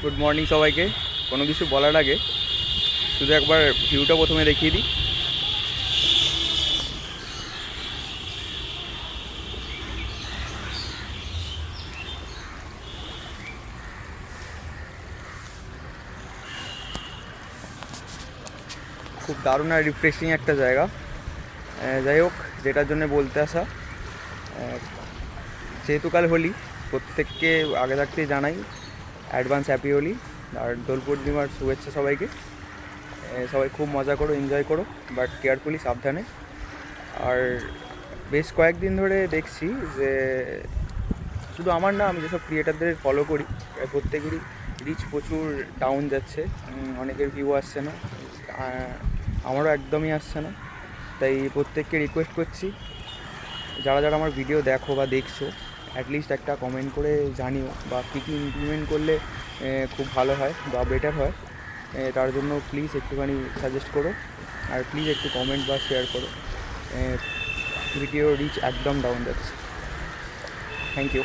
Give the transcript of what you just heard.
Good morning সবাইকে। কোনো কিছু বলার আগে শুধু একবার ভিউটা প্রথমে দেখিয়ে দিই। খুব দারুণ আর রিফ্রেশিং একটা জায়গা। যাই হোক, যেটার জন্য বলতে আসা, যেহেতু কাল হোলি, প্রত্যেককে আগে থাকতেই জানাই অ্যাডভান্স হ্যাপি হোলি আর দোল পূর্ণিমার শুভেচ্ছা সবাইকে। সবাই খুব মজা করো, এনজয় করো, বাট কেয়ারফুলি, সাবধানে। আর বেশ কয়েকদিন ধরে দেখছি যে শুধু আমার না, আমি যেসব ক্রিয়েটারদের ফলো করি প্রত্যেকেরই রিচ প্রচুর ডাউন যাচ্ছে। অনেকের ভিউ আসছে না, আমারও একদমই আসছে না। তাই প্রত্যেককে রিকোয়েস্ট করছি, যারা যারা আমার ভিডিও দেখো বা দেখছো, অ্যাটলিস্ট একটা কমেন্ট করে জানিও বা কী কী ইমপ্লিমেন্ট করলে খুব ভালো হয় বা বেটার হয়। তার জন্য প্লিজ একটুখানি সাজেস্ট করো, আর প্লিজ একটু কমেন্ট বা শেয়ার করো। ভিডিও রিচ একদম ডাউন যাচ্ছে। Thank you.